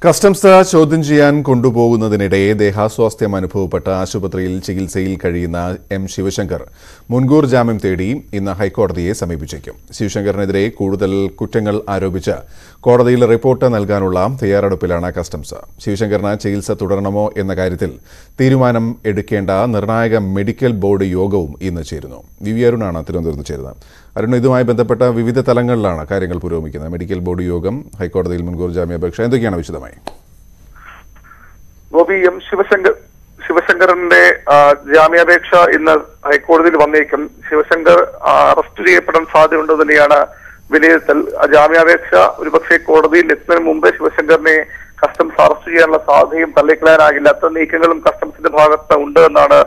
Customs ചോദ്യം ചെയ്യാൻ കൊണ്ടുപോകുന്നതിനിടെ ദേഹാസ്വാസ്ഥ്യം അനുഭവപ്പെട്ട ആശുപത്രിയിൽ ചികിത്സയിൽ കഴിയുന്ന എം ശിവശങ്കർ മുൻകൂർ ജാമ്യം തേടി ഇന്ന് ഹൈക്കോടതിയെ സമീപിച്ചേക്കും. ശിവശങ്കറിനെതിരെ കൂടുതൽ കുറ്റങ്ങൾ ആരോപിച്ച് കോടതിയിൽ റിപ്പോർട്ട് നൽകാനുള്ള തയ്യാറെടുപ്പിലാണ് കസ്റ്റംസ്. ശിവശങ്കറിന് ചികിത്സ തുടരണമോ എന്ന കാര്യത്തിൽ തീരുമാനം എടുക്കേണ്ട നിർണായക മെഡിക്കൽ ബോർഡ് യോഗവും ഇന്ന് ചേരുന്നു. വി അരുണാണ് തിരുവനന്തപുരത്ത് ചേരുന്നത്. അരുൺ, ഇതുമായി ബന്ധപ്പെട്ട വിവിധ തലങ്ങളിലാണ് കാര്യങ്ങൾ പുരോഗമിക്കുന്നത്. മെഡിക്കൽ ബോർഡ് യോഗം, ഹൈക്കോടതിയിൽ മുൻകൂർ ജാമ്യാപേക്ഷ, എന്തൊക്കെയാണ് വിശദമായി? ഗോപി, എം ശിവശങ്കറിന്റെ ജാമ്യാപേക്ഷ ഇന്ന് ഹൈക്കോടതിയിൽ വന്നേക്കും. ശിവശങ്കർ അറസ്റ്റ് ചെയ്യപ്പെടാൻ സാധ്യതയുണ്ട് തന്നെയാണ് വിലയിരുത്തൽ. ജാമ്യാപേക്ഷ ഒരുപക്ഷെ കോടതിയിൽ എത്തുന്നതിന് മുമ്പ് ശിവശങ്കറിനെ കസ്റ്റംസ് അറസ്റ്റ് ചെയ്യാനുള്ള സാധ്യതയും തള്ളിക്കളയാനാകില്ല. അത്ര നീക്കങ്ങളും കസ്റ്റംസിന്റെ ഭാഗത്ത് ഉണ്ട് എന്നാണ്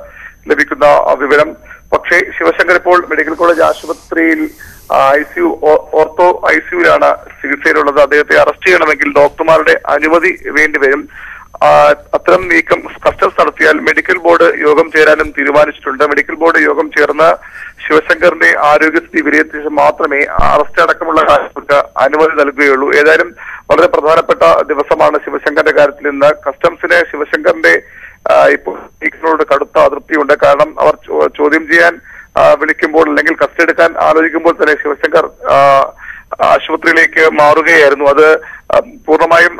ലഭിക്കുന്ന വിവരം. പക്ഷേ ശിവശങ്കർ ഇപ്പോൾ മെഡിക്കൽ കോളേജ് ആശുപത്രിയിൽ ഓർത്തോ ഐസിയുവിലാണ് ചികിത്സയിലുള്ളത്. അദ്ദേഹത്തെ അറസ്റ്റ് ചെയ്യണമെങ്കിൽ ഡോക്ടർമാരുടെ അനുമതി വേണ്ടിവരും. അത്തരം നീക്കം കസ്റ്റംസ് നടത്തിയാൽ മെഡിക്കൽ ബോർഡ് യോഗം ചേരാനും തീരുമാനിച്ചിട്ടുണ്ട്. മെഡിക്കൽ ബോർഡ് യോഗം ചേർന്ന് ശിവശങ്കറിന്റെ ആരോഗ്യസ്ഥിതി വിലയിരുത്തിയ മാത്രമേ അറസ്റ്റ് അടക്കമുള്ള കാര്യങ്ങൾക്ക് അനുമതി നൽകുകയുള്ളൂ. ഏതായാലും വളരെ പ്രധാനപ്പെട്ട ദിവസമാണ് ശിവശങ്കറിന്റെ കാര്യത്തിൽ ഇന്ന്. കസ്റ്റംസിന് ശിവശങ്കറിന്റെ ഇപ്പോൾ സ്പീക്കറിനോട് കടുത്ത അതൃപ്തിയുണ്ട്. കാരണം അവർ ചോദ്യം ചെയ്യാൻ വിളിക്കുമ്പോൾ അല്ലെങ്കിൽ കസ്റ്റഡി എടുക്കാൻ ആലോചിക്കുമ്പോൾ തന്നെ ശിവശങ്കർ ആശുപത്രിയിലേക്ക് മാറുകയായിരുന്നു. അത് പൂർണ്ണമായും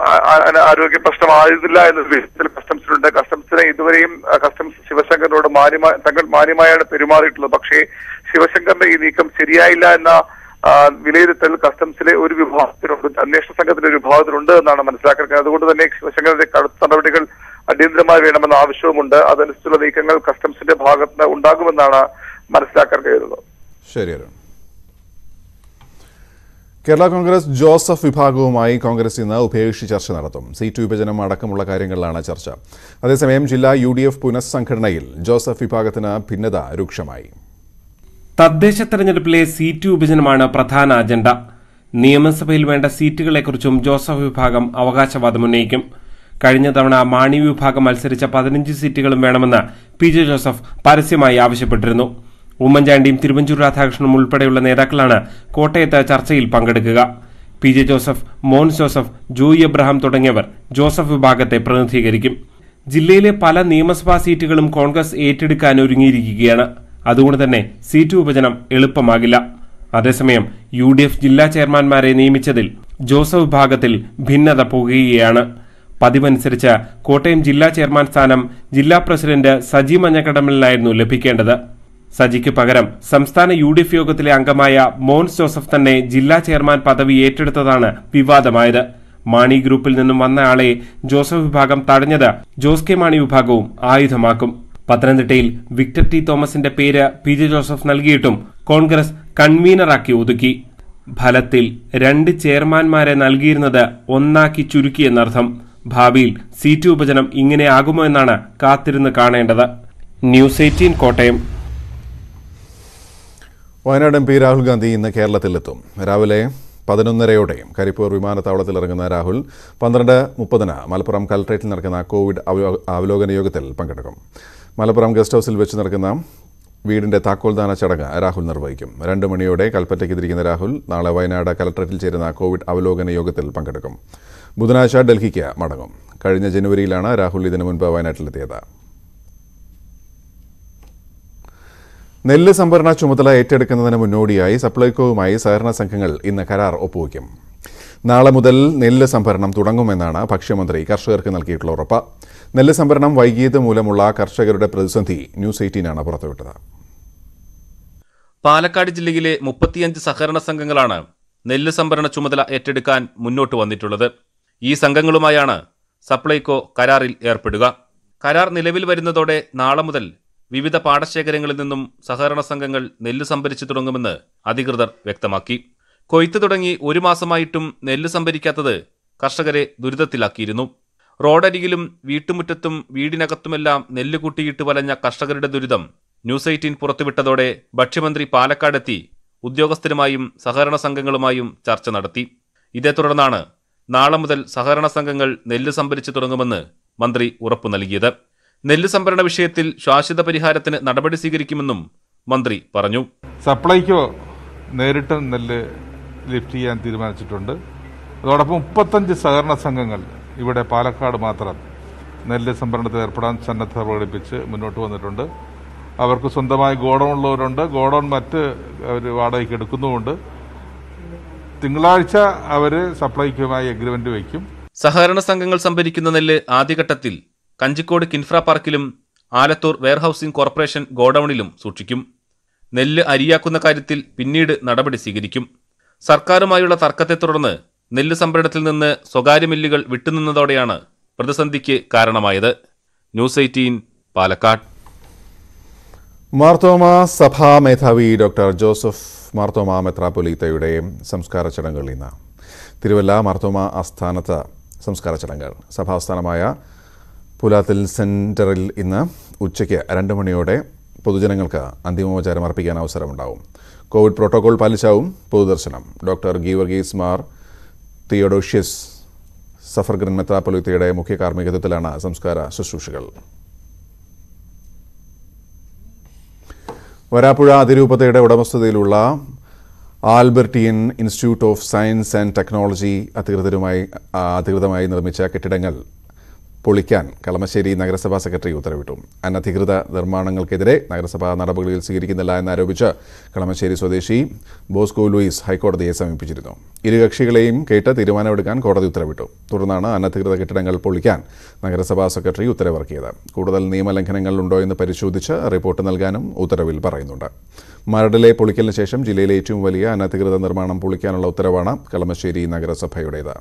ആരോഗ്യ പ്രശ്നമായിരുന്നില്ല എന്ന വിഷയത്തിൽ കസ്റ്റംസിനുണ്ട്. കസ്റ്റംസിനെ ഇതുവരെയും കസ്റ്റംസ് ശിവശങ്കറിനോട് തങ്ങൾ മാന്യമായാണ് പെരുമാറിയിട്ടുള്ളത്. പക്ഷേ ശിവശങ്കറിന്റെ ഈ നീക്കം ശരിയായില്ല എന്ന വിലയിരുത്തൽ കസ്റ്റംസിലെ ഒരു വിഭാഗത്തിനുണ്ട്, അന്വേഷണ സംഘത്തിന്റെ ഒരു വിഭാഗത്തിനുണ്ട് എന്നാണ് മനസ്സിലാക്കുന്നത്. അതുകൊണ്ട് തന്നെ ശിവശങ്കറിന്റെ കടുത്ത നടപടികൾ അടിയന്തരമായി വേണമെന്ന ആവശ്യവുമുണ്ട്. അതനുസരിച്ചുള്ള നീക്കങ്ങൾ കസ്റ്റംസിന്റെ ഭാഗത്ത് ഉണ്ടാകുമെന്നാണ് മനസ്സിലാക്കാൻ കഴിയുന്നത്. ശരി. കേരള കോൺഗ്രസ് ജോസഫ് വിഭാഗവുമായി കോൺഗ്രസ് ഇന്ന് ഉഭയകക്ഷി ചർച്ച നടത്തും. സീറ്റ് വിഭജനം അടക്കമുള്ള കാര്യങ്ങളിലാണ് ചർച്ച. അതേസമയം ജില്ലാ UDF പുനഃസംഘടനയിൽ ജോസഫ് വിഭാഗത്തിന് ഭിന്നത രൂക്ഷമായി. തദ്ദേശ തെരഞ്ഞെടുപ്പിലെ സീറ്റ് വിഭജനമാണ് പ്രധാന അജണ്ട. നിയമസഭയിൽ വേണ്ട സീറ്റുകളെക്കുറിച്ചും ജോസഫ് വിഭാഗം അവകാശവാദമുന്നയിക്കും. കഴിഞ്ഞ തവണ മാണി വിഭാഗം മത്സരിച്ച 15 സീറ്റുകളും വേണമെന്ന് PJ ജോസഫ് പരസ്യമായി ആവശ്യപ്പെട്ടിരുന്നു. ഉമ്മൻചാണ്ടിയും തിരുവഞ്ചൂർ രാധാകൃഷ്ണനും ഉൾപ്പെടെയുള്ള നേതാക്കളാണ് കോട്ടയത്ത് ചർച്ചയിൽ പങ്കെടുക്കുക. PJ Joseph, Mons Joseph, Joy Abraham തുടങ്ങിയവർ ജോസഫ് വിഭാഗത്തെ പ്രതിനിധീകരിക്കും. ജില്ലയിലെ പല നിയമസഭാ സീറ്റുകളും കോൺഗ്രസ് ഏറ്റെടുക്കാൻ ഒരുങ്ങിയിരിക്കുകയാണ്. അതുകൊണ്ട് തന്നെ സീറ്റ് വിഭജനം എളുപ്പമാകില്ല. അതേസമയം UDF ജില്ലാ ചെയർമാൻമാരെ നിയമിച്ചതിൽ ജോസഫ് വിഭാഗത്തിൽ ഭിന്നത പുകയുകയാണ്. പതിവനുസരിച്ച് കോട്ടയം ജില്ലാ ചെയർമാൻ സ്ഥാനം ജില്ലാ പ്രസിഡന്റ് സജി മഞ്ഞക്കടമ്പലിനായിരുന്നു ലഭിക്കേണ്ടത്. സജിക്ക് പകരം സംസ്ഥാന UDF യോഗത്തിലെ അംഗമായ മോൻസ് ജോസഫ് തന്നെ ജില്ലാ ചെയർമാൻ പദവി ഏറ്റെടുത്തതാണ് വിവാദമായത്. മാണി ഗ്രൂപ്പിൽ നിന്നും വന്ന ആളെ ജോസഫ് വിഭാഗം തടഞ്ഞത് ജോസ് കെ മാണി വിഭാഗവും ആയുധമാക്കും. പത്തനംതിട്ടയിൽ വിക്ടർ ടി തോമസിന്റെ പേര് PJ ജോസഫ് നൽകിയിട്ടും കോൺഗ്രസ് കൺവീനറാക്കി ഒതുക്കി. ഫലത്തിൽ 2 ചെയർമാൻമാരെ നൽകിയിരുന്നത് ഒന്നാക്കി ചുരുക്കിയെന്നർത്ഥം. ഭാവിയിൽ സീറ്റ് വിഭജനം ഇങ്ങനെ ആകുമോ എന്നാണ് കാത്തിരുന്ന് കാണേണ്ടത്. ന്യൂസ് 18 കോട്ടയം. വയനാട് MP രാഹുൽ ഗാന്ധി ഇന്ന് കേരളത്തിലെത്തും. രാവിലെ 11:30 കരിപ്പൂർ വിമാനത്താവളത്തിലിറങ്ങുന്ന രാഹുൽ 12:30 മലപ്പുറം കലക്ട്രേറ്റിൽ നടക്കുന്ന കോവിഡ് അവലോകന യോഗത്തിൽ പങ്കെടുക്കും. മലപ്പുറം ഗസ്റ്റ് ഹൌസിൽ വെച്ച് നടക്കുന്ന വീടിന്റെ താക്കോൽദാന ചടങ്ങ് രാഹുൽ നിർവഹിക്കും. 2 മണിയോടെ കൽപ്പറ്റയ്ക്ക് തിരിക്കുന്ന രാഹുൽ നാളെ വയനാട് കലക്ട്രേറ്റിൽ ചേരുന്ന കോവിഡ് അവലോകന യോഗത്തിൽ പങ്കെടുക്കും. ബുധനാഴ്ച ഡൽഹിക്ക് മടങ്ങും. കഴിഞ്ഞ ജനുവരിയിലാണ് രാഹുൽ ഇതിനു മുൻപ് വയനാട്ടിലെത്തിയത്. നെല്ല് സംഭരണ ചുമതല ഏറ്റെടുക്കുന്നതിന് മുന്നോടിയായി സപ്ലൈകോവുമായി സഹകരണ സംഘങ്ങൾ ഇന്ന് കരാർ ഒപ്പുവയ്ക്കും. നാളെ മുതൽ നെല്ല് സംഭരണം തുടങ്ങുമെന്നാണ് ഭക്ഷ്യമന്ത്രി കർഷകർക്ക് നൽകിയിട്ടുള്ള ഉറപ്പ്. നെല്ല് സംഭരണം വൈകിയത് മൂലമുള്ള കർഷകരുടെ പ്രതിസന്ധി ന്യൂസ് 18 പുറത്തുവിട്ടത്. പാലക്കാട് ജില്ലയിലെ 35 സഹകരണ സംഘങ്ങളാണ് നെല്ല് സംഭരണ ചുമതല ഏറ്റെടുക്കാൻ മുന്നോട്ട് വന്നിട്ടുള്ളത്. ഈ സംഘങ്ങളുമായാണ് സപ്ലൈകോ കരാറിൽ ഏർപ്പെടുക. കരാർ നിലവിൽ വരുന്നതോടെ നാളെ മുതൽ വിവിധ പാടശേഖരങ്ങളിൽ നിന്നും സഹകരണ സംഘങ്ങൾ നെല്ല് സംഭരിച്ചു തുടങ്ങുമെന്ന് അധികൃതർ വ്യക്തമാക്കി. കൊയ്ത്ത് തുടങ്ങി 1 മാസമായിട്ടും നെല്ല് സംഭരിക്കാത്തത് കർഷകരെ ദുരിതത്തിലാക്കിയിരുന്നു. റോഡരികിലും വീട്ടുമുറ്റത്തും വീടിനകത്തുമെല്ലാം നെല്ല് കൂട്ടിയിട്ട് വലഞ്ഞ കർഷകരുടെ ദുരിതം ന്യൂസ് 18 പുറത്തുവിട്ടതോടെ ഭക്ഷ്യമന്ത്രി പാലക്കാടെത്തി ഉദ്യോഗസ്ഥരുമായും സഹകരണ സംഘങ്ങളുമായും ചർച്ച നടത്തി. ഇതേ തുടർന്നാണ് നാളെ മുതൽ സഹകരണ സംഘങ്ങൾ നെല്ല് സംഭരിച്ചു തുടങ്ങുമെന്ന് മന്ത്രി ഉറപ്പു നൽകിയത്. നെല്ല് സംഭരണ വിഷയത്തിൽ ശാശ്വത പരിഹാരത്തിന് നടപടി സ്വീകരിക്കുമെന്നും മന്ത്രി പറഞ്ഞു. സപ്ലൈകോ നേരിട്ട് നെല്ല് ലിഫ്റ്റ് ചെയ്യാൻ തീരുമാനിച്ചിട്ടുണ്ട്. അതോടൊപ്പം 35 സഹകരണ സംഘങ്ങൾ ഇവിടെ പാലക്കാട് മാത്രം നെല്ല് സംഭരണത്തിൽ ഏർപ്പെടാൻ സന്നദ്ധത പ്രകടിപ്പിച്ച് മുന്നോട്ട് വന്നിട്ടുണ്ട്. അവർക്ക് സ്വന്തമായി ഗോഡൗൺ ഉള്ളവരുണ്ട്, ഗോഡൗൺ മറ്റ് അവർ വാടകയ്ക്ക് എടുക്കുന്നുമുണ്ട്. തിങ്കളാഴ്ച അവർ സപ്ലൈക്കുമായി എഗ്രിമെന്റ് വയ്ക്കും. സഹകരണ സംഘങ്ങൾ സംഭരിക്കുന്ന നെല്ല് ആദ്യഘട്ടത്തിൽ കഞ്ചിക്കോട് കിൻഫ്ര പാർക്കിലും ആലത്തൂർ വെയർഹൌസിംഗ് കോർപ്പറേഷൻ ഗോഡൌണിലും സൂക്ഷിക്കും. നെല്ല് അരിയാക്കുന്ന കാര്യത്തിൽ പിന്നീട് നടപടി സ്വീകരിക്കും. സർക്കാരുമായുള്ള തർക്കത്തെ തുടർന്ന് നെല്ല് സംഭരണത്തിൽ നിന്ന് സ്വകാര്യ മില്ലുകൾ വിട്ടുനിന്നതോടെയാണ് പ്രതിസന്ധിക്ക് കാരണമായത്. ന്യൂസ് 18 പാലക്കാട്. മാർത്തോമ സഭാ മേധാവി ഡോക്ടർ ജോസഫ് മാർത്തോമ മെത്രാപ്പൊലീത്തയുടെ സംസ്കാര ചടങ്ങുകൾ ഇന്ന് തിരുവല്ല മാർത്തോമ ആസ്ഥാനത്ത് സംസ്കാര ചടങ്ങുകൾ. സഭാസ്ഥാനമായ പുലാത്തിൽ സെന്ററിൽ ഇന്ന് ഉച്ചയ്ക്ക് 2 മണിയോടെ പൊതുജനങ്ങൾക്ക് അന്തിമോപചാരം അർപ്പിക്കാൻ അവസരമുണ്ടാവും. കോവിഡ് പ്രോട്ടോകോൾ പാലിച്ചാവും പൊതുദർശനം. ഡോക്ടർ ഗീവർഗീസ് മാർ തിയോഡോഷ്യസ് സഫർഗ്രൻ മെത്രാപ്പൊലീത്തയുടെ മുഖ്യ കാർമ്മികത്വത്തിലാണ് സംസ്കാര ശുശ്രൂഷകൾ. വരാപ്പുഴ അതിരൂപതയുടെ ഉടമസ്ഥതയിലുള്ള Albertian Institute of Science and Technology അധികൃതമായി നിർമ്മിച്ച കെട്ടിടങ്ങൾ പൊളിക്കാൻ കളമശ്ശേരി നഗരസഭാ സെക്രട്ടറി ഉത്തരവിട്ടു. അനധികൃത നിർമ്മാണങ്ങൾക്കെതിരെ നഗരസഭ നടപടികൾ സ്വീകരിക്കുന്നില്ല എന്നാരോപിച്ച് കളമശ്ശേരി സ്വദേശി ബോസ്കോ ലൂയിസ് ഹൈക്കോടതിയെ സമീപിച്ചിരുന്നു. ഇരു കക്ഷികളെയും കേട്ട് തീരുമാനമെടുക്കാൻ കോടതി ഉത്തരവിട്ടു. തുടർന്നാണ് അനധികൃത കെട്ടിടങ്ങൾ പൊളിക്കാൻ നഗരസഭാ സെക്രട്ടറി ഉത്തരവിറക്കിയത്. കൂടുതൽ നിയമലംഘനങ്ങൾ ഉണ്ടോ എന്ന് പരിശോധിച്ച് റിപ്പോർട്ട് നൽകാനും ഉത്തരവിൽ പറയുന്നുണ്ട്. മരടിലെ പൊളിക്കലിന് ശേഷം ജില്ലയിലെ ഏറ്റവും വലിയ അനധികൃത നിർമ്മാണം പൊളിക്കാനുള്ള ഉത്തരവാണ് കളമശ്ശേരി നഗരസഭയുടേത്.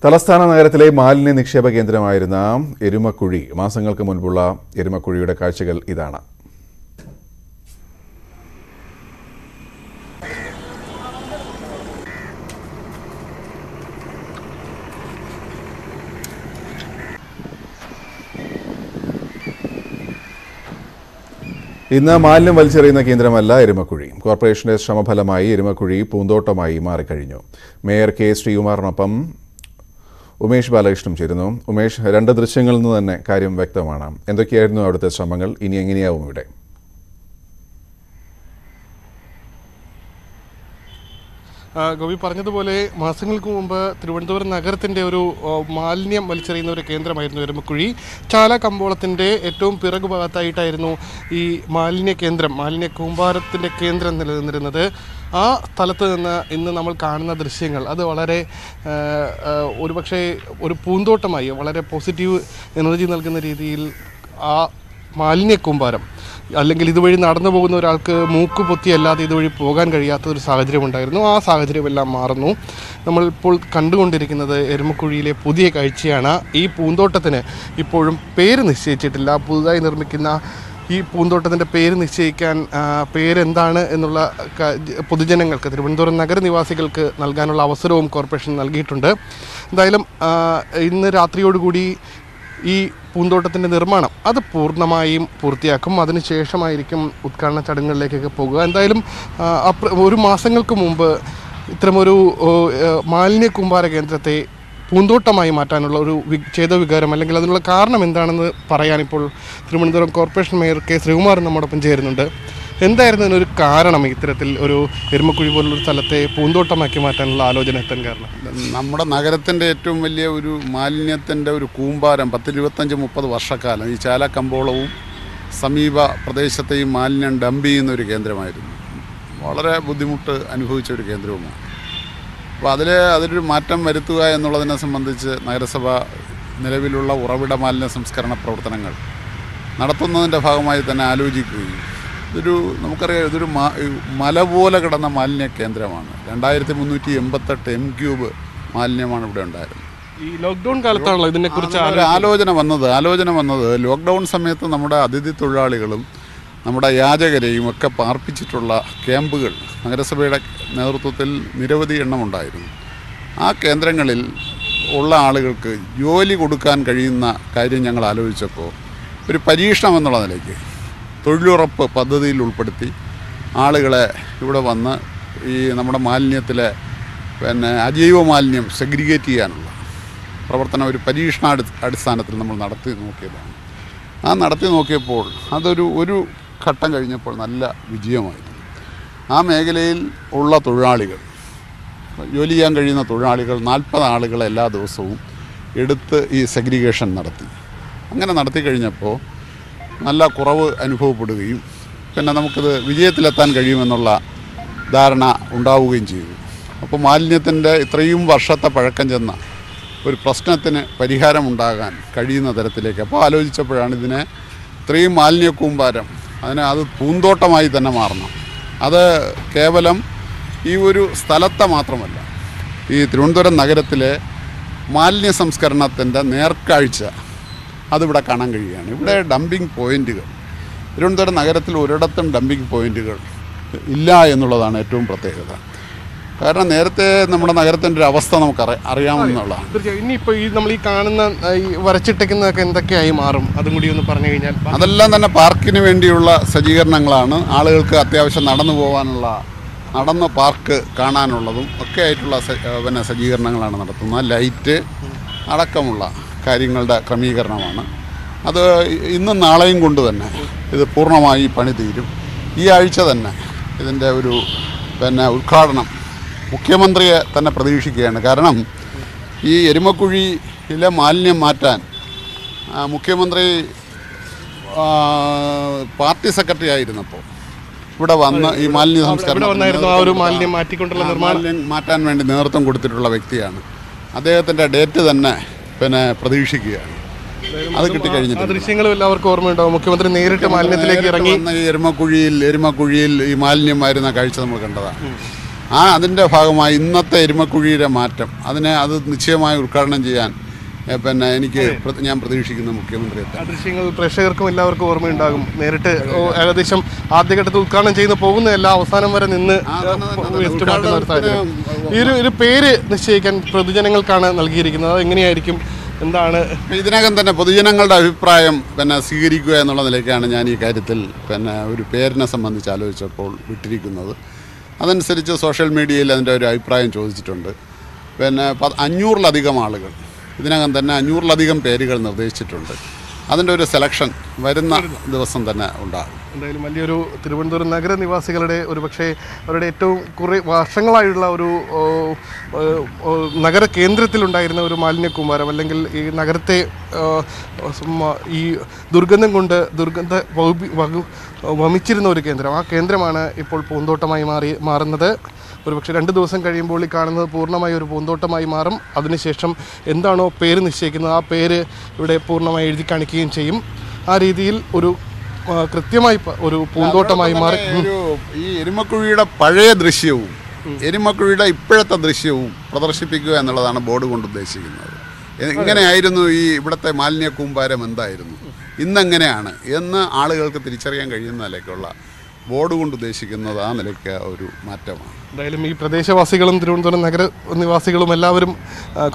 തലസ്ഥാന നഗരത്തിലെ മാലിന്യ നിക്ഷേപ കേന്ദ്രമായിരുന്ന എരുമക്കുഴി മാസങ്ങൾക്ക് മുൻപുള്ള എരുമക്കുഴിയുടെ കാഴ്ചകൾ ഇതാണ്. ഇന്ന് മാലിന്യം വലിച്ചെറിയുന്ന കേന്ദ്രമല്ല എരുമക്കുഴി. കോർപ്പറേഷന്റെ ശ്രമഫലമായി എരുമക്കുഴി പൂന്തോട്ടമായി മാറിക്കഴിഞ്ഞു. മേയർ കെ ശ്രീകുമാറിനൊപ്പം ഉമേഷ് ബാലകൃഷ്ണൻ ചേരുന്നു. ഉമേഷ്, 2 ദൃശ്യങ്ങളിൽ നിന്ന് തന്നെ കാര്യം വ്യക്തമാണ്. എന്തൊക്കെയായിരുന്നു അവിടുത്തെ ശ്രമങ്ങൾ? ഇനി എങ്ങനെയാവും ഇവിടെ? ഗോപി പറഞ്ഞതുപോലെ മാസങ്ങൾക്ക് മുമ്പ് തിരുവനന്തപുരം നഗരത്തിൻ്റെ ഒരു മാലിന്യം വലിച്ചെറിയുന്ന ഒരു കേന്ദ്രമായിരുന്നു എരുമക്കുഴി. ചാല കമ്പോളത്തിൻ്റെ ഏറ്റവും പിറകു ഭാഗത്തായിട്ടായിരുന്നു ഈ മാലിന്യ കൂമ്പാരത്തിൻ്റെ കേന്ദ്രം നിലനിന്നിരുന്നത്. ആ സ്ഥലത്ത് നിന്ന് ഇന്ന് നമ്മൾ കാണുന്ന ദൃശ്യങ്ങൾ അത് വളരെ ഒരുപക്ഷെ ഒരു പൂന്തോട്ടമായി വളരെ പോസിറ്റീവ് എനർജി നൽകുന്ന രീതിയിൽ ആ മാലിന്യ കൂമ്പാരം അല്ലെങ്കിൽ ഇതുവഴി നടന്നു പോകുന്ന ഒരാൾക്ക് മൂക്ക് പൊത്തിയല്ലാതെ ഇതുവഴി പോകാൻ കഴിയാത്തൊരു സാഹചര്യമുണ്ടായിരുന്നു. ആ സാഹചര്യമെല്ലാം മാറുന്നു. നമ്മളിപ്പോൾ കണ്ടുകൊണ്ടിരിക്കുന്നത് എരുമക്കുഴിയിലെ പുതിയ കാഴ്ചയാണ്. ഈ പൂന്തോട്ടത്തിന് ഇപ്പോഴും പേര് നിശ്ചയിച്ചിട്ടില്ല. പുതുതായി നിർമ്മിക്കുന്ന ഈ പൂന്തോട്ടത്തിൻ്റെ പേര് നിശ്ചയിക്കാൻ പേരെന്താണ് എന്നുള്ള പൊതുജനങ്ങൾക്ക്, തിരുവനന്തപുരം നഗരനിവാസികൾക്ക് നൽകാനുള്ള അവസരവും കോർപ്പറേഷൻ നൽകിയിട്ടുണ്ട്. എന്തായാലും ഇന്ന് രാത്രിയോടുകൂടി ഈ പൂന്തോട്ടത്തിൻ്റെ നിർമ്മാണം അത് പൂർണ്ണമായും പൂർത്തിയാക്കും. അതിനുശേഷമായിരിക്കും ഉദ്ഘാടന ചടങ്ങുകളിലേക്കൊക്കെ പോകുക. എന്തായാലും ഒരു മാസങ്ങൾക്ക് മുമ്പ് ഇത്തരമൊരു മാലിന്യ കൂമ്പാര കേന്ദ്രത്തെ പൂന്തോട്ടമായി മാറ്റാനുള്ള ഒരു ചേതോവികാരം അല്ലെങ്കിൽ അതിനുള്ള കാരണം എന്താണെന്ന് പറയാനിപ്പോൾ Thiruvananthapuram corporation mayor K Sreekumar നമ്മോടൊപ്പം ചേരുന്നുണ്ട്. എന്തായിരുന്നു ഇതിനൊരു കാരണം, ഇത്തരത്തിൽ ഒരു എരുമക്കുഴി പോലുള്ളൊരു സ്ഥലത്തെ പൂന്തോട്ടമാക്കി മാറ്റാനുള്ള ആലോചന എത്താൻ കാരണം? നമ്മുടെ നഗരത്തിൻ്റെ ഏറ്റവും വലിയ ഒരു മാലിന്യത്തിൻ്റെ ഒരു കൂമ്പാരം 10-25-30 വർഷക്കാലം ഈ ചാല കമ്പോളവും സമീപ പ്രദേശത്തെയും മാലിന്യം ഡംപ് ചെയ്യുന്ന ഒരു കേന്ദ്രമായിരുന്നു. വളരെ ബുദ്ധിമുട്ട് അനുഭവിച്ച ഒരു കേന്ദ്രവുമാണ്. അപ്പോൾ അതിലൊരു മാറ്റം വരുത്തുക എന്നുള്ളതിനെ സംബന്ധിച്ച് നഗരസഭ നിലവിലുള്ള ഉറവിട മാലിന്യ സംസ്കരണ പ്രവർത്തനങ്ങൾ നടത്തുന്നതിൻ്റെ ഭാഗമായി തന്നെ ആലോചിക്കുകയും നമുക്കറിയാം ഇതൊരു മല പോലെ കിടന്ന മാലിന്യ കേന്ദ്രമാണ്. 2388 m³ മാലിന്യമാണ് ഇവിടെ ഉണ്ടായിരുന്നത്. ഈ ലോക്ക്ഡൗൺ കാലത്താണല്ലോ ഇതിനെക്കുറിച്ച് ആലോചന വന്നത്. ലോക്ക്ഡൗൺ സമയത്ത് നമ്മുടെ അതിഥി തൊഴിലാളികളും നമ്മുടെ യാചകരെയും ഒക്കെ പാർപ്പിച്ചിട്ടുള്ള ക്യാമ്പുകൾ നഗരസഭയുടെ നേതൃത്വത്തിൽ നിരവധി എണ്ണമുണ്ടായിരുന്നു. ആ കേന്ദ്രങ്ങളിൽ ഉള്ള ആളുകൾക്ക് ജോലി കൊടുക്കാൻ കഴിയുന്ന കാര്യം ഞങ്ങൾ ആലോചിച്ചപ്പോൾ ഒരു പരീക്ഷണം എന്നുള്ള നിലയ്ക്ക് തൊഴിലുറപ്പ് പദ്ധതിയിൽ ഉൾപ്പെടുത്തി ആളുകളെ ഇവിടെ വന്ന് ഈ നമ്മുടെ മാലിന്യത്തിലെ അജൈവ മാലിന്യം സെഗ്രിഗേറ്റ് ചെയ്യാനുള്ള പ്രവർത്തനം ഒരു അടിസ്ഥാനത്തിൽ നമ്മൾ നടത്തി നോക്കിയതാണ്. നടത്തി നോക്കിയപ്പോൾ ഒരു ഘട്ടം കഴിഞ്ഞപ്പോൾ നല്ല വിജയമായിരുന്നു. ആ മേഖലയിൽ ഉള്ള തൊഴിലാളികൾ ജോലി ചെയ്യാൻ കഴിയുന്ന തൊഴിലാളികൾ 40 ആളുകളെ എല്ലാ ദിവസവും എടുത്ത് ഈ സെഗ്രിഗേഷൻ നടത്തി. അങ്ങനെ നടത്തി കഴിഞ്ഞപ്പോൾ നല്ല കുറവ് അനുഭവപ്പെടുകയും പിന്നെ നമുക്കിത് വിജയത്തിലെത്താൻ കഴിയുമെന്നുള്ള ധാരണ ഉണ്ടാവുകയും ചെയ്തു. അപ്പോൾ മാലിന്യത്തിൻ്റെ ഇത്രയും വർഷത്തെ പഴക്കം ചെന്ന ഒരു പ്രശ്നത്തിന് പരിഹാരമുണ്ടാകാൻ കഴിയുന്ന തരത്തിലേക്ക് അപ്പോൾ ആലോചിച്ചപ്പോഴാണ് ഇതിനെ ഇത്രയും മാലിന്യ കൂമ്പാരം അത് പൂന്തോട്ടമായി തന്നെ മാറണം. അത് കേവലം ഈ ഒരു സ്ഥലത്തെ മാത്രമല്ല, ഈ തിരുവനന്തപുരം നഗരത്തിലെ മാലിന്യ സംസ്കരണത്തിൻ്റെ നേർക്കാഴ്ച അതിവിടെ കാണാൻ കഴിയുകയാണ്. ഇവിടെ ഡംപിങ് പോയിൻറ്റുകൾ തിരുവനന്തപുരം നഗരത്തിൽ ഒരിടത്തും ഡംപിങ് പോയിൻറ്റുകൾ ഇല്ല എന്നുള്ളതാണ് ഏറ്റവും പ്രത്യേകത. കാരണം നേരത്തെ നമ്മുടെ നഗരത്തിൻ്റെ ഒരു അവസ്ഥ നമുക്ക് അറിയാമെന്നുള്ളതാണ്. തീർച്ചയായും ഇനിയിപ്പോൾ നമ്മൾ ഈ കാണുന്ന ഈ വരച്ചിട്ടേക്കുന്നതൊക്കെ എന്തൊക്കെയായി മാറും, അതും കൂടി ഒന്ന് പറഞ്ഞു കഴിഞ്ഞാൽ. അതെല്ലാം തന്നെ പാർക്കിന് വേണ്ടിയുള്ള സജ്ജീകരണങ്ങളാണ്. ആളുകൾക്ക് അത്യാവശ്യം നടന്ന് പാർക്ക് കാണാനുള്ളതും ഒക്കെ ആയിട്ടുള്ള സജ്ജീകരണങ്ങളാണ് നടത്തുന്നത്. ലൈറ്റ് അടക്കമുള്ള കാര്യങ്ങളുടെ ക്രമീകരണമാണ്. അത് ഇന്നും നാളെയും കൊണ്ട് തന്നെ ഇത് പൂർണ്ണമായി പണി തീരും. ഈ ആഴ്ച തന്നെ ഇതിൻ്റെ ഒരു ഉദ്ഘാടനം മുഖ്യമന്ത്രിയെ തന്നെ പ്രതീക്ഷിക്കുകയാണ്. കാരണം ഈ എരുമക്കുഴിയിലെ മാലിന്യം മാറ്റാൻ മുഖ്യമന്ത്രി പാർട്ടി സെക്രട്ടറി ആയിരുന്നപ്പോൾ ഇവിടെ വന്ന് ഈ മാലിന്യ സംസ്കരണം മാറ്റാൻ വേണ്ടി നേതൃത്വം കൊടുത്തിട്ടുള്ള വ്യക്തിയാണ്. അദ്ദേഹത്തിൻ്റെ ഡേറ്റ് തന്നെ പ്രതീക്ഷിക്കുകയാണ്. അത് കിട്ടിക്കഴിഞ്ഞിട്ട് ദൃശ്യങ്ങളും എല്ലാവർക്കും ഓർമ്മയുണ്ടാവും. മുഖ്യമന്ത്രി നേരിട്ട് മാലിന്യത്തിലേക്ക് ഇറങ്ങി എരുമക്കുഴിയിൽ ഈ മാലിന്യം വരുന്ന കാഴ്ച നമ്മൾ കണ്ടതാണ്. അതിൻ്റെ ഭാഗമായി ഇന്നത്തെ എരുമക്കുഴിയുടെ മാറ്റം അത് നിശ്ചയമായി ഉദ്ഘാടനം ചെയ്യാൻ ഞാൻ പ്രതീക്ഷിക്കുന്ന മുഖ്യമന്ത്രി. ദൃശ്യങ്ങൾ പ്രേക്ഷകർക്കും എല്ലാവർക്കും ഓർമ്മയുണ്ടാകും. നേരിട്ട് ഏകദേശം ആദ്യഘട്ടത്തിൽ ഉദ്ഘാടനം ചെയ്ത് പോകുന്നതല്ല, അവസാനം വരെ നിന്ന് വേസ്റ്റ് മാറ്റുന്ന ഒരു സാഹചര്യം. ഈ ഒരു പേര് നിശ്ചയിക്കാൻ പൊതുജനങ്ങൾക്കാണ് നൽകിയിരിക്കുന്നത്. അത് എങ്ങനെയായിരിക്കും, എന്താണ്? ഇതിനകം തന്നെ പൊതുജനങ്ങളുടെ അഭിപ്രായം സ്വീകരിക്കുക എന്നുള്ള നിലയ്ക്കാണ് ഞാൻ ഈ കാര്യത്തിൽ ഒരു പേരിനെ സംബന്ധിച്ച് ആലോചിച്ചപ്പോൾ വിട്ടിരിക്കുന്നത്. അതനുസരിച്ച് സോഷ്യൽ മീഡിയയിൽ അതിൻ്റെ ഒരു അഭിപ്രായം ചോദിച്ചിട്ടുണ്ട്. 500-ലധികം ആളുകൾ ഇതിനകം തന്നെ 500-ലധികം പേരുകൾ നിർദ്ദേശിച്ചിട്ടുണ്ട്. അതിൻ്റെ ഒരു സെലക്ഷൻ വരുന്ന ദിവസം തന്നെ ഉണ്ടാകും. എന്തായാലും വലിയൊരു തിരുവനന്തപുരം നഗര നിവാസികളുടെ പക്ഷേ അവരുടെ ഏറ്റവും കുറേ വർഷങ്ങളായുള്ള ഒരു നഗര കേന്ദ്രത്തിലുണ്ടായിരുന്ന ഒരു മാലിന്യ കൂമ്പാരം, അല്ലെങ്കിൽ ഈ നഗരത്തെ ഈ ദുർഗന്ധം കൊണ്ട് വമിച്ചിരുന്ന ഒരു കേന്ദ്രം, ആ കേന്ദ്രമാണ് ഇപ്പോൾ പൂന്തോട്ടമായി മാറുന്നത്. ഒരുപക്ഷെ 2 ദിവസം കഴിയുമ്പോൾ ഈ കാണുന്നത് പൂർണ്ണമായി ഒരു പൂന്തോട്ടമായി മാറും. അതിനുശേഷം എന്താണോ പേര് നിശ്ചയിക്കുന്നത് ആ പേര് ഇവിടെ പൂർണ്ണമായി എഴുതി കാണിക്കുകയും ചെയ്യും. ആ രീതിയിൽ ഒരു കൃത്യമായി ഒരു പൂന്തോട്ടമായി മാറി. ഈ എരുമക്കുഴിയുടെ പഴയ ദൃശ്യവും എരുമക്കുഴിയുടെ ഇപ്പോഴത്തെ ദൃശ്യവും പ്രദർശിപ്പിക്കുക എന്നുള്ളതാണ് ബോർഡ് കൊണ്ട് ഉദ്ദേശിക്കുന്നത്. ഇങ്ങനെയായിരുന്നു ഈ ഇവിടുത്തെ മാലിന്യ കൂമ്പാരം, എന്തായിരുന്നു, ഇന്നെങ്ങനെയാണ് എന്ന് ആളുകൾക്ക് തിരിച്ചറിയാൻ കഴിയുന്ന നിലയ്ക്കുള്ള ബോർഡ് കൊണ്ട് ഉദ്ദേശിക്കുന്നത് ആ നിലയ്ക്ക് ഒരു മാറ്റമാണ്. എന്തായാലും ഈ പ്രദേശവാസികളും തിരുവനന്തപുരം നഗര നിവാസികളും എല്ലാവരും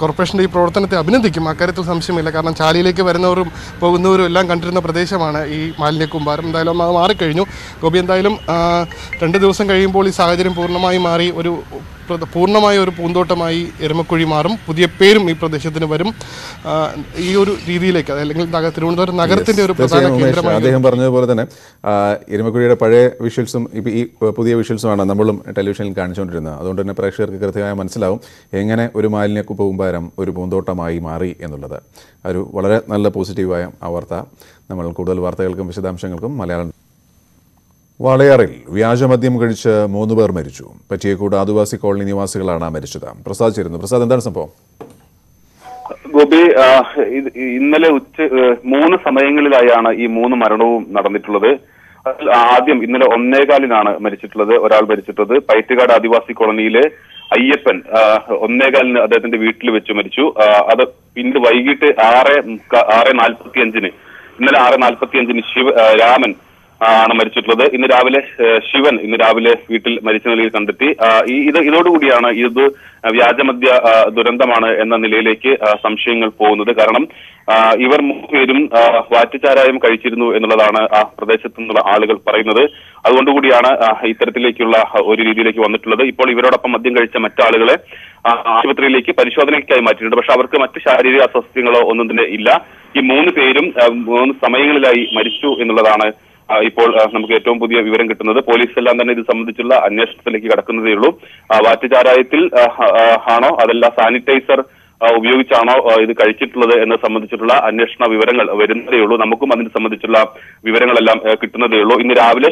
കോർപ്പറേഷൻ്റെ ഈ പ്രവർത്തനത്തെ അഭിനന്ദിക്കും, അക്കാര്യത്തിൽ സംശയമില്ല. കാരണം ചാലിയിലേക്ക് വരുന്നവരും പോകുന്നവരും എല്ലാം കണ്ടിരുന്ന പ്രദേശമാണ് ഈ മാലിന്യ കൂമ്പാരം. എന്തായാലും അത് മാറിക്കഴിഞ്ഞു. ഗോപി, എന്തായാലും 2 ദിവസം കഴിയുമ്പോൾ ഈ സാഹചര്യം പൂർണ്ണമായി മാറി പൂർണ്ണമായ ഒരു പൂന്തോട്ടമായി എരുമക്കുഴി മാറും. പുതിയ പേരും ഈ പ്രദേശത്തിന് വരും. ഈ ഒരു രീതിയിലേക്ക്, അല്ലെങ്കിൽ തിരുവനന്തപുരം നഗരത്തിന്റെ ഒരു പ്രധാന കേന്ദ്രമായി അദ്ദേഹം പറഞ്ഞതുപോലെ തന്നെ എരുമക്കുഴിയുടെ പഴയ വിഷ്വൽസും ഇപ്പോൾ ഈ പുതിയ വിഷ്വൽസുമാണ് നമ്മളും ടെലിവിഷനിൽ കാണിച്ചുകൊണ്ടിരുന്നത്. അതുകൊണ്ട് തന്നെ പ്രേക്ഷകർക്ക് കൃത്യമായി മനസ്സിലാവും എങ്ങനെ ഒരു മാലിന്യ കൂമ്പാരം ഒരു പൂന്തോട്ടമായി മാറി എന്നുള്ളത്. ഒരു വളരെ നല്ല പോസിറ്റീവായ വാർത്ത. നമ്മൾ കൂടുതൽ വാർത്തകൾക്കും വിശദാംശങ്ങൾക്കും മലയാളം. വാളയാറിൽ വ്യാജമദ്യം കഴിച്ച് 3 പേർ മരിച്ചു. പറ്റിയക്കൂട് ആദിവാസി കോളനി നിവാസികളാണ് മരിച്ചത്. പ്രസാദ് ചേരുന്നു. പ്രസാദ്, എന്താണ് സംഭവം? ഗോപി, ഇന്നലെ 3 സമയങ്ങളിലായാണ് ഈ 3 മരണവും നടന്നിട്ടുള്ളത്. ആദ്യം ഇന്നലെ 1:15 മരിച്ചിട്ടുള്ളത്. ഒരാൾ മരിച്ചിട്ടുള്ളത് പൈറ്റുകാട് ആദിവാസി കോളനിയിലെ അയ്യപ്പൻ 1:15 അദ്ദേഹത്തിന്റെ വീട്ടിൽ വെച്ച് മരിച്ചു. അത് പിന്നീട് വൈകിട്ട് 6:45 ഇന്നലെ 6:45 രാമൻ ആണ് മരിച്ചിട്ടുള്ളത്. ഇന്ന് രാവിലെ ശിവൻ വീട്ടിൽ മരിച്ച നിലയിൽ കണ്ടെത്തി. ഇതോടുകൂടിയാണ് ഇത് വ്യാജമദ്യ ദുരന്തമാണ് എന്ന നിലയിലേക്ക് സംശയങ്ങൾ പോകുന്നത്. കാരണം ഇവർ 3 പേരും വാറ്റുചാരായം കഴിച്ചിരുന്നു എന്നുള്ളതാണ് ആ പ്രദേശത്തു നിന്നുള്ള ആളുകൾ പറയുന്നത്. അതുകൊണ്ടുകൂടിയാണ് ഇത്തരത്തിലേക്കുള്ള ഒരു രീതിയിലേക്ക് വന്നിട്ടുള്ളത്. ഇപ്പോൾ ഇവരോടൊപ്പം മദ്യം കഴിച്ച മറ്റാളുകളെ ആശുപത്രിയിലേക്ക് പരിശോധനയ്ക്കായി മാറ്റിയിട്ടുണ്ട്. പക്ഷെ അവർക്ക് മറ്റ് ശാരീരിക അസ്വസ്ഥതകളോ ഒന്നും തന്നെ ഇല്ല. ഈ 3 പേരും 3 സമയങ്ങളിലായി മരിച്ചു എന്നുള്ളതാണ് ഇപ്പോൾ നമുക്ക് ഏറ്റവും പുതിയ വിവരം കിട്ടുന്നത്. പോലീസ് എല്ലാം തന്നെ ഇത് സംബന്ധിച്ചുള്ള അന്വേഷണത്തിലേക്ക് കടക്കുന്നതേ ഉള്ളൂ. വാറ്റുചാരായത്തിൽ ആണോ അതല്ല സാനിറ്റൈസർ ഉപയോഗിച്ചാണോ ഇത് കഴിച്ചിട്ടുള്ളത് എന്നത് സംബന്ധിച്ചിട്ടുള്ള അന്വേഷണ വിവരങ്ങൾ വരുന്നതേ ഉള്ളൂ. നമുക്കും അതിനെ സംബന്ധിച്ചുള്ള വിവരങ്ങളെല്ലാം കിട്ടുന്നതേ ഉള്ളൂ. ഇന്ന് രാവിലെ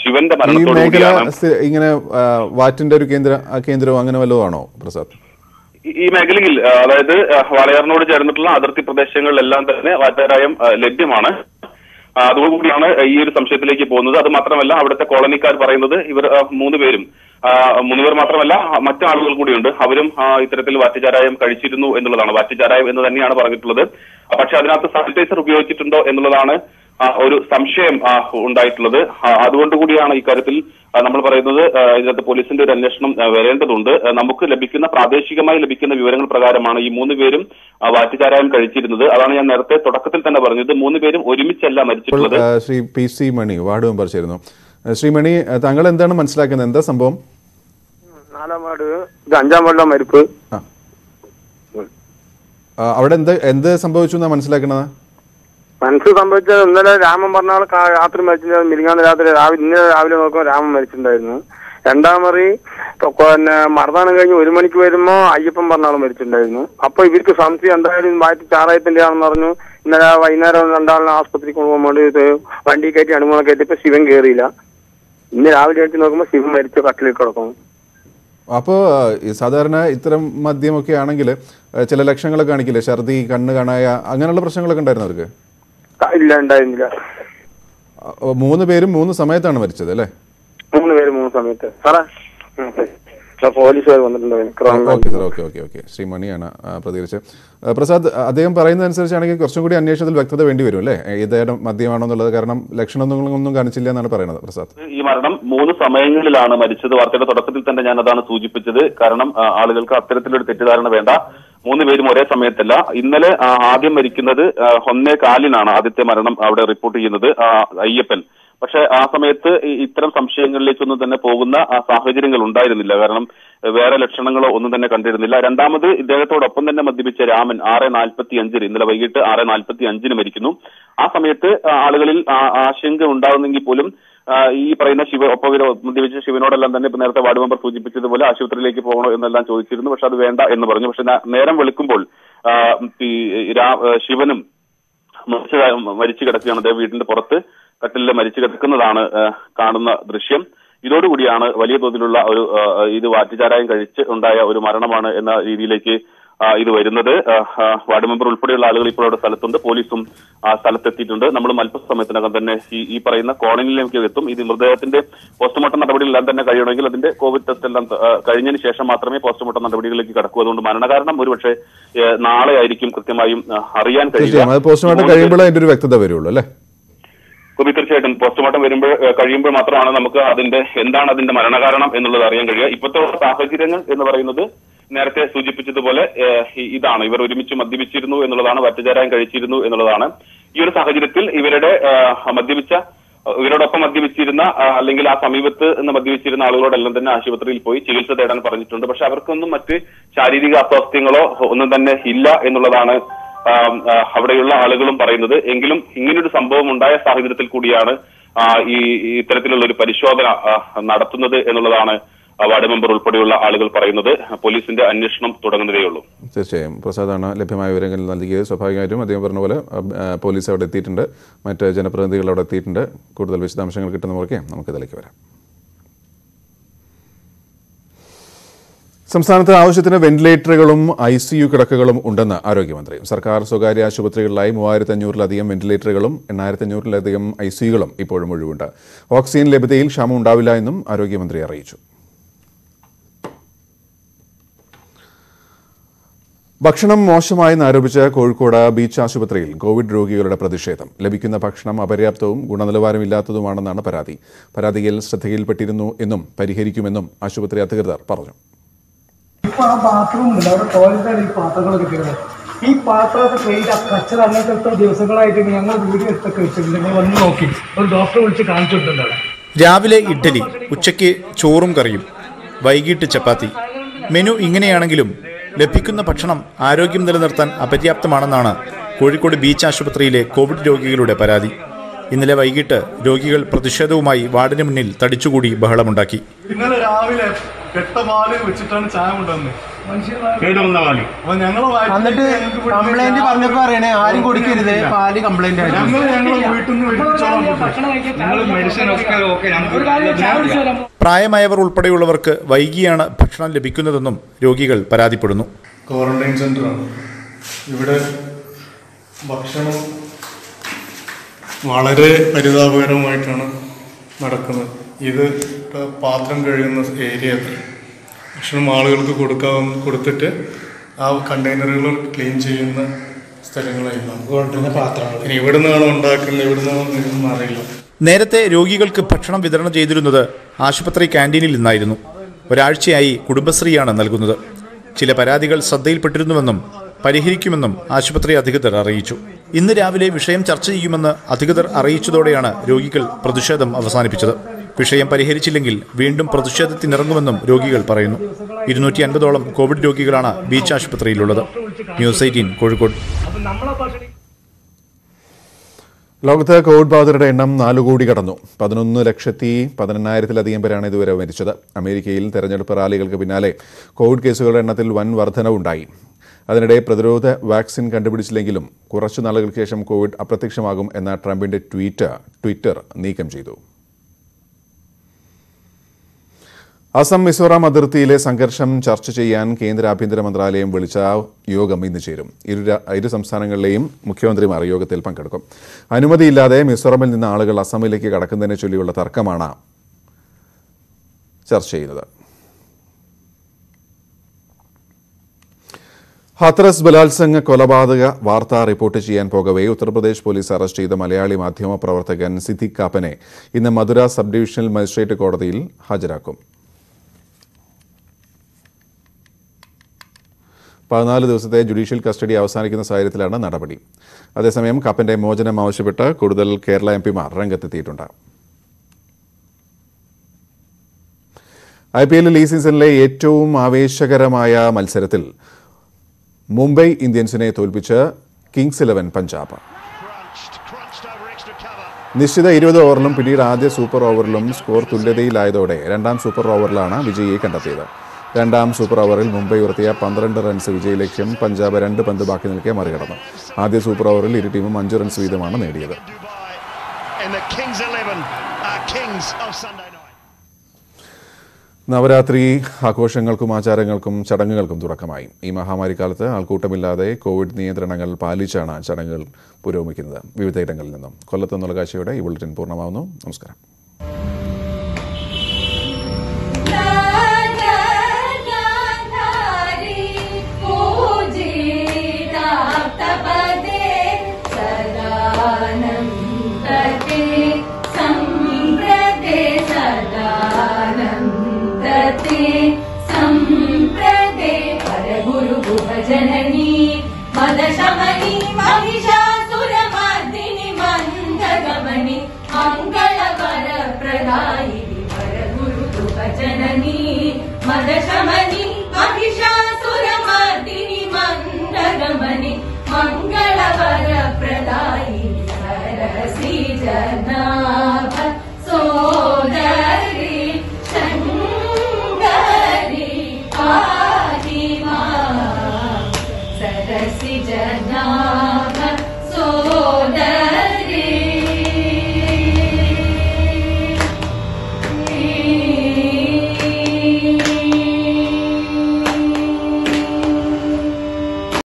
ശിവന്റെ മരണത്തോടുകൂടിയാണ് ഇങ്ങനെ വാറ്റിന്റെ ഒരു കേന്ദ്രം അങ്ങനെ വല്ലതുമാണോ പ്രസാദ്? ഈ മേഖലയിൽ അതായത് വാളയാറിനോട് ചേർന്നിട്ടുള്ള അതിർത്തി പ്രദേശങ്ങളിലെല്ലാം തന്നെ വാറ്റുചാരായം ലഭ്യമാണ്. അതോടുകൂടിയാണ് ഈ ഒരു സംശയത്തിലേക്ക് പോകുന്നത്. അത് മാത്രമല്ല അവിടുത്തെ കോളനിക്കാർ പറയുന്നത് ഇവർ മൂന്നുപേർ മാത്രമല്ല മറ്റു ആളുകൾ കൂടിയുണ്ട്, അവരും ഇത്തരത്തിൽ വാറ്റുചാരായം കഴിച്ചിരുന്നു എന്നുള്ളതാണ്. വാറ്റുചാരായം എന്ന് തന്നെയാണ് പറഞ്ഞിട്ടുള്ളത്. പക്ഷെ അതിനകത്ത് സാനിറ്റൈസർ ഉപയോഗിച്ചിട്ടുണ്ടോ എന്നുള്ളതാണ് ഒരു സംശയം ഉണ്ടായിട്ടുള്ളത്. അതുകൊണ്ടുകൂടിയാണ് ഇക്കാര്യത്തിൽ നമ്മൾ പറയുന്നത് ഇതിനകത്ത് പോലീസിന്റെ ഒരു അന്വേഷണം വരേണ്ടതുണ്ട്. നമുക്ക് പ്രാദേശികമായി ലഭിക്കുന്ന വിവരങ്ങൾ പ്രകാരമാണ് ഈ മൂന്നുപേരും വാറ്റുചാരായം കഴിച്ചിരുന്നത്. അതാണ് ഞാൻ നേരത്തെ തുടക്കത്തിൽ തന്നെ പറഞ്ഞത്. മൂന്നുപേരും ഒരുമിച്ചല്ല മരിച്ചിട്ടുള്ളത്. ശ്രീ പി സി മണി വാർഡ് മെമ്പർ ചേരുന്നു. ശ്രീ മണി, താങ്കൾ എന്താണ് മനസ്സിലാക്കുന്നത്? എന്താ സംഭവം? 4-ാം വാർഡ്, ഇത് 5-ാം വാർഡിലെ മരിപ്പ്. അവിടെ എന്ത് സംഭവിച്ചു എന്നാ മനസ്സിലാക്കണത്? സംഭവിച്ചത് ഇന്നലെ രാമൻ പറഞ്ഞ രാത്രി മരിച്ചിട്ടുണ്ടായിരുന്നു. മിനിങ്ങാന്ന് ഇന്നലെ രാവിലെ നോക്കുമ്പോൾ രാമൻ മരിച്ചിട്ടുണ്ടായിരുന്നു. 2-ാം മുറി പിന്നെ മർദ്ദനം കഴിഞ്ഞ് 1 മണിക്ക് വരുമ്പോ അയ്യപ്പൻ പറഞ്ഞ ആൾ മരിച്ചിട്ടുണ്ടായിരുന്നു. അപ്പൊ ഇവർക്ക് സംശയം എന്തായാലും വാറ്റി ചാറായത്തിന്റെ ആണെന്ന് പറഞ്ഞു. ഇന്നലെ വൈകുന്നേരം 2 ആസ്പത്രിക്ക് കൊണ്ടുപോകാൻ വേണ്ടി വണ്ടി കയറ്റി അണുമൂള കയറ്റിയപ്പോ ശിവൻ കയറിയില്ല. ഇന്ന് രാവിലെ എടുത്ത് നോക്കുമ്പോൾ ശിവൻ മരിച്ച കട്ടിലേക്ക് കിടക്കും. അപ്പോൾ സാധാരണ ഇത്തരം മദ്യമൊക്കെ ആണെങ്കിൽ ചില ലക്ഷണങ്ങളൊക്കെ കാണിക്കില്ലേ? ഛർദി, കണ്ണ് കാണായ, അങ്ങനെയുള്ള പ്രശ്നങ്ങളൊക്കെ ഉണ്ടായിരുന്നു അവർക്ക്? ഇല്ല, ഉണ്ടായിരുന്നില്ല. 3 പേരും 3 സമയത്താണ് മരിച്ചത് അല്ലേ? 3 പേര് 3 സമയത്ത്. പോലീസുകാർ വന്നിട്ടുണ്ടായിരുന്നു. ഓക്കെ. ശ്രീ മണിയാണ് പ്രതികരിച്ചത്. പ്രസാദ്, അദ്ദേഹം പറയുന്നതനുസരിച്ചാണെങ്കിൽ കുറച്ചും കൂടി അന്വേഷണത്തിൽ വ്യക്തത വേണ്ടി വരും അല്ലേ? ഏതായാലും മദ്യമാണോ എന്നുള്ളത്, കാരണം ലക്ഷണങ്ങളൊന്നും കാണിച്ചില്ല എന്നാണ് പറയുന്നത്. പ്രസാദ്, ഈ മരണം 3 സമയങ്ങളിലാണ് മരിച്ചത്. വാർത്തയുടെ തുടക്കത്തിൽ തന്നെ ഞാൻ അതാണ് സൂചിപ്പിച്ചത്. കാരണം ആളുകൾക്ക് അത്തരത്തിലൊരു തെറ്റിദ്ധാരണ വേണ്ട. 3 പേരും ഒരേ സമയത്തല്ല. ഇന്നലെ ആദ്യം മരിക്കുന്നത് 1:15 ആദ്യത്തെ മരണം അവിടെ റിപ്പോർട്ട് ചെയ്യുന്നത് അയ്യപ്പൻ. പക്ഷെ ആ സമയത്ത് ഇത്തരം സംശയങ്ങളിലേക്കൊന്നും തന്നെ പോകുന്ന സാഹചര്യങ്ങൾ ഉണ്ടായിരുന്നില്ല. കാരണം വേറെ ലക്ഷണങ്ങളോ ഒന്നും തന്നെ കണ്ടിരുന്നില്ല. രണ്ടാമത് ഇദ്ദേഹത്തോടൊപ്പം തന്നെ മദ്യപിച്ച രാമൻ 6:45 ഇന്നലെ വൈകിട്ട് 6:45 മരിക്കുന്നു. ആ സമയത്ത് ആളുകളിൽ ആശങ്ക ഉണ്ടാകുന്നെങ്കിൽ പോലും ഈ പറയുന്ന ഒപ്പം മദ്യപിച്ച ശിവനോടെല്ലാം തന്നെ ഇപ്പൊ നേരത്തെ വാർഡ് മെമ്പർ സൂചിപ്പിച്ചതുപോലെ ആശുപത്രിയിലേക്ക് പോകണോ എന്നെല്ലാം ചോദിച്ചിരുന്നു. പക്ഷെ അത് വേണ്ട എന്ന് പറഞ്ഞു. പക്ഷെ നേരം വെളുക്കുമ്പോൾ ശിവനും മരിച്ചു കിടക്കുകയാണ്. അദ്ദേഹം വീടിന്റെ പുറത്ത് കട്ടിലിൽ മരിച്ചു കിടക്കുന്നതാണ് കാണുന്ന ദൃശ്യം. ഇതോടുകൂടിയാണ് വലിയ തോതിലുള്ള ഒരു ഇത് വാറ്റുചാരായം കഴിച്ച് ഉണ്ടായ ഒരു മരണമാണ് എന്ന രീതിയിലേക്ക് ഇത് വരുന്നത്. വാർഡ് മെമ്പർ ഉൾപ്പെടെയുള്ള ആളുകൾ ഇപ്പോൾ അവിടെ സ്ഥലത്തുണ്ട്. പോലീസും സ്ഥലത്തെത്തിയിട്ടുണ്ട്. നമ്മളും അല്പസമയത്തിനകം തന്നെ ഈ പറയുന്ന കോളനിയിലേക്ക് എത്തും. ഇത് മൃതദേഹത്തിന്റെ പോസ്റ്റ്മോർട്ടം നടപടികളെല്ലാം തന്നെ കഴിയണമെങ്കിൽ അതിന്റെ കോവിഡ് ടെസ്റ്റ് എല്ലാം കഴിഞ്ഞതിന് ശേഷം മാത്രമേ പോസ്റ്റ്മോർട്ടം നടപടികളിലേക്ക് കടക്കൂ. അതുകൊണ്ട് മരണകാരണം ഒരുപക്ഷെ നാളെ ആയിരിക്കും കൃത്യമായും അറിയാൻ കഴിയുക. പോസ്റ്റ്മോർട്ടം കഴിയുമ്പോൾ അതിന്റെ ഒരു വ്യക്തത വരുള്ളൂ അല്ലേ? തീർച്ചയായിട്ടും പോസ്റ്റ്മോർട്ടം കഴിയുമ്പോൾ മാത്രമാണ് നമുക്ക് എന്താണ് അതിന്റെ മരണകാരണം എന്നുള്ളത് അറിയാൻ കഴിയുക. ഇപ്പോഴത്തെ സാഹചര്യങ്ങൾ എന്ന് പറയുന്നത് നേരത്തെ സൂചിപ്പിച്ചതുപോലെ ഇതാണ്. ഇവർ ഒരുമിച്ച് മദ്യപിച്ചിരുന്നു എന്നുള്ളതാണ്, വാറ്റുചാരായം കഴിച്ചിരുന്നു എന്നുള്ളതാണ്. ഈ ഒരു സാഹചര്യത്തിൽ ഇവരോടൊപ്പം മദ്യപിച്ചിരുന്ന അല്ലെങ്കിൽ ആ സമീപത്ത് നിന്ന് മദ്യപിച്ചിരുന്ന ആളുകളോടെല്ലാം തന്നെ ആശുപത്രിയിൽ പോയി ചികിത്സ തേടാൻ പറഞ്ഞിട്ടുണ്ട്. പക്ഷെ അവർക്കൊന്നും മറ്റ് ശാരീരിക അസ്വാസ്ഥ്യങ്ങളോ ഒന്നും തന്നെ ഇല്ല എന്നുള്ളതാണ് അവിടെയുള്ള ആളുകളും പറയുന്നത്. എങ്കിലും ഇങ്ങനൊരു സംഭവം ഉണ്ടായ സാഹചര്യത്തിൽ കൂടിയാണ് ഇത്തരത്തിലുള്ള ഒരു പരിശോധന നടത്തുന്നത് എന്നുള്ളതാണ് വാർഡ് മെമ്പർ ഉൾപ്പെടെയുള്ള ആളുകൾ പറയുന്നത്. പോലീസിന്റെ അന്വേഷണം തുടങ്ങുന്നതേയുള്ളൂ. തീർച്ചയായും പ്രസാദാണ് ലഭ്യമായ വിവരങ്ങൾ നൽകിയത്. സ്വാഭാവികമായിട്ടും അദ്ദേഹം പറഞ്ഞ പോലെ പോലീസ് അവിടെ എത്തിയിട്ടുണ്ട്, മറ്റ് ജനപ്രതിനിധികൾ അവിടെ എത്തിയിട്ടുണ്ട്. കൂടുതൽ വിശദാംശങ്ങൾ കിട്ടുന്നവർക്ക് നമുക്ക് ഇതിലേക്ക് വരാം. സംസ്ഥാനത്ത് ആവശ്യത്തിന് വെന്റിലേറ്ററുകളും ICU കിടക്കകളും ഉണ്ടെന്ന് ആരോഗ്യമന്ത്രി. സർക്കാർ സ്വകാര്യ ആശുപത്രികളിലായി 3500-ലധികം വെന്റിലേറ്ററുകളും 8500-ലധികം ICUകളും ഇപ്പോഴും ഒഴിവുണ്ട്. ഓക്സിജൻ ലഭ്യതയിൽ ക്ഷാമം ഉണ്ടാവില്ല എന്നും ആരോഗ്യമന്ത്രി അറിയിച്ചു. ഭക്ഷണം മോശമായെന്ന് ആരോപിച്ച് കോഴിക്കോട് ബീച്ച് ആശുപത്രിയിൽ കോവിഡ് രോഗികളുടെ പ്രതിഷേധം. ലഭിക്കുന്ന ഭക്ഷണം അപര്യാപ്തവും ഗുണനിലവാരമില്ലാത്തതുമാണെന്നാണ് പരാതി. പരാതിയിൽ ശ്രദ്ധയിൽപ്പെട്ടിരുന്നു എന്നും പരിഹരിക്കുമെന്നും ആശുപത്രി അധികൃതർ പറഞ്ഞു. ഇപ്പോൾ ആ ബാത്റൂമില്ല, അവിടെ ടോയ്ലറ്റാണ് ഈ പാത്രങ്ങളൊക്കെ കിട്ടുന്നത്. ഈ പാത്രമൊക്കെ ക്ലീൻ കച്ചറ അങ്ങനത്തെ എത്ര ദിവസങ്ങളായിട്ട് ഞങ്ങൾ വീഡിയോ എടുത്തൊക്കെ വെച്ചിട്ടുണ്ട്. നിങ്ങൾ വന്ന് നോക്കി ഒരു ഡോക്ടറെ വിളിച്ച് കാണിച്ചിട്ടുണ്ട്. രാവിലെ ഇഡ്ഡലി, ഉച്ചയ്ക്ക് ചോറും കറിയും, വൈകിട്ട് ചപ്പാത്തി. മെനു ഇങ്ങനെയാണെങ്കിലും ലഭിക്കുന്ന ഭക്ഷണം ആരോഗ്യം നിലനിർത്താൻ അപര്യാപ്തമാണെന്നാണ് കോഴിക്കോട് ബീച്ച് ആശുപത്രിയിലെ കോവിഡ് രോഗികളുടെ പരാതി. ഇന്നലെ വൈകിട്ട് രോഗികൾ പ്രതിഷേധവുമായി വാർഡിന് മുന്നിൽ തടിച്ചുകൂടി ബഹളമുണ്ടാക്കി. ഇന്നലെ രാവിലെ കെട്ടപാല് വെച്ചിട്ടാണ് ചായ കൊണ്ടുവന്നത്. എന്നിട്ട് കംപ്ലൈന്റ് പറഞ്ഞപ്പോ പറയണേ ആരും കുടിക്കരുത്, പാല് കംപ്ലൈന്റ് ആയിട്ട്. പ്രായമായവർ ഉൾപ്പെടെയുള്ളവർക്ക് വൈകിയാണ് ഭക്ഷണം ലഭിക്കുന്നതെന്നും രോഗികൾ പരാതിപ്പെടുന്നു. ക്വാറന്റൈൻ സെന്ററാണ്. ഇവിടെ ഭക്ഷണം വളരെ പരിതാപകരമായിട്ടാണ് നടക്കുന്നത്. ഇത് പാത്രം കഴുകുന്ന ഏരിയ ഭക്ഷണം ആളുകൾക്ക് കൊടുത്തിട്ട് ആ കണ്ടെയ്നറുകൾ ക്ലീൻ ചെയ്യുന്ന സ്ഥലങ്ങളായിരുന്നു. പാത്രങ്ങൾ ഇവിടെ നിന്നാണ് ഉണ്ടാക്കുന്നത്, ഇവിടെ നിന്നാണ് അറിയില്ല. നേരത്തെ രോഗികൾക്ക് ഭക്ഷണം വിതരണം ചെയ്തിരുന്നത് ആശുപത്രി ക്യാൻറ്റീനിൽ നിന്നായിരുന്നു. ഒരാഴ്ചയായി കുടുംബശ്രീയാണ് നൽകുന്നത്. ചില പരാതികൾ ശ്രദ്ധയിൽപ്പെട്ടിരുന്നുവെന്നും പരിഹരിക്കുമെന്നും ആശുപത്രി അധികൃതർ അറിയിച്ചു. ഇന്ന് രാവിലെ വിഷയം ചർച്ച ചെയ്യുമെന്ന് അധികൃതർ അറിയിച്ചതോടെയാണ് രോഗികൾ പ്രതിഷേധം അവസാനിപ്പിച്ചത്. വിഷയം പരിഹരിച്ചില്ലെങ്കിൽ വീണ്ടും പ്രതിഷേധത്തിനിറങ്ങുമെന്നും രോഗികൾ പറയുന്നു. 250ഓളം കോവിഡ് രോഗികളാണ് ബീച്ച് ആശുപത്രിയിലുള്ളത്. ന്യൂസ് 18 കോഴിക്കോട്. ലോകത്ത് കോവിഡ് ബാധിതരുടെ എണ്ണം 4 കോടി കടന്നു. 11,10,000-ത്തിലധികം പേരാണ് ഇതുവരെ മരിച്ചത്. അമേരിക്കയിൽ തെരഞ്ഞെടുപ്പ് റാലികൾക്ക് പിന്നാലെ കോവിഡ് കേസുകളുടെ എണ്ണത്തിൽ വൻ വർധനവുണ്ടായി. അതിനിടെ പ്രതിരോധ വാക്സിൻ കണ്ടുപിടിച്ചില്ലെങ്കിലും കുറച്ചു നാളുകൾക്ക് ശേഷം കോവിഡ് അപ്രത്യക്ഷമാകും എന്ന ട്രംപിന്റെ ട്വിറ്റർ നീക്കം ചെയ്തു. അസം മിസോറാം അതിർത്തിയിലെ സംഘർഷം ചർച്ച ചെയ്യാൻ കേന്ദ്ര ആഭ്യന്തര മന്ത്രാലയം വിളിച്ച യോഗം ഇന്ന് ചേരും. ഇരു സംസ്ഥാനങ്ങളിലെയും മുഖ്യമന്ത്രിമാർ യോഗത്തിൽ പങ്കെടുക്കും. അനുമതിയില്ലാതെ മിസോറാമിൽ നിന്ന് ആളുകൾ അസമിലേക്ക് കടക്കുന്നതിനെ ചൊല്ലിയുള്ള തർക്കമാണ് ചർച്ച ചെയ്യുന്നത്. ഹാത്രസ് ബലാത്സംഗ കൊലപാതക വാർത്ത റിപ്പോർട്ട് ചെയ്യാൻ പോകവെ ഉത്തർപ്രദേശ് പോലീസ് അറസ്റ്റ് ചെയ്ത മലയാളി മാധ്യമ പ്രവർത്തകൻ സിദ്ദിഖ് കാപ്പനെ ഇന്ന് മധുര സബ് ഡിവിഷണൽ മജിസ്ട്രേറ്റ് കോടതിയിൽ ഹാജരാക്കും. 14 ദിവസത്തെ ജുഡീഷ്യൽ കസ്റ്റഡി അവസാനിക്കുന്ന സാഹചര്യത്തിലാണ് നടപടി. അതേസമയം കാപ്പന്റെ മോചനം ആവശ്യപ്പെട്ട് കൂടുതൽ കേരള എംപിമാർ രംഗത്തെത്തിയിട്ടുണ്ട്. IPL ഈ സീസണിലെ ഏറ്റവും ആവേശകരമായ മത്സരത്തിൽ മുംബൈ ഇന്ത്യൻസിനെ തോൽപ്പിച്ച് കിങ്സ് 11 പഞ്ചാബ്. നിശ്ചിത 20 ഓവറിലും പിന്നീട് ആദ്യ സൂപ്പർ ഓവറിലും സ്കോർ തുല്യതയിലായതോടെ രണ്ടാം സൂപ്പർ ഓവറിലാണ് വിജയിയെ കണ്ടെത്തിയത്. രണ്ടാം സൂപ്പർ ഓവറിൽ മുംബൈ ഉയർത്തിയ 12 റൺസ് വിജയലക്ഷ്യം പഞ്ചാബ് 2 പന്ത് ബാക്കി നിൽക്കെ മറികടന്നു. ആദ്യ സൂപ്പർ ഓവറിൽ ഇരു ടീമും 5 റൺസ് വീതമാണ് നേടിയത്. നവരാത്രി ആഘോഷങ്ങൾക്കും ആചാരങ്ങൾക്കും ചടങ്ങുകൾക്കും തുടക്കമായി. ഈ മഹാമാരിക്കാലത്ത് ആൾക്കൂട്ടമില്ലാതെ കോവിഡ് നിയന്ത്രണങ്ങൾ പാലിച്ചാണ് ചടങ്ങുകൾ പുരോഗമിക്കുന്നത്. വിവിധയിടങ്ങളിൽ നിന്നും കൊല്ലത്ത് നിന്നുള്ള കാഴ്ചയോടെ ഈ ബുള്ളറ്റിൻ പൂർണ്ണമാവുന്നു. നമസ്കാരം. जननी मदशमनी महिषासुरमर्दिनि मन्दगमनि मङ्गलवरप्रदायिनि वरगुरुकृपजननी मदशमनि महिषासुरमर्दिनि मन्दगमनि मङ्गलवरप्रदायिनि सरसीजनाभ सोदरी शङ्करी आदिमा सरसी जनाभ सोदरी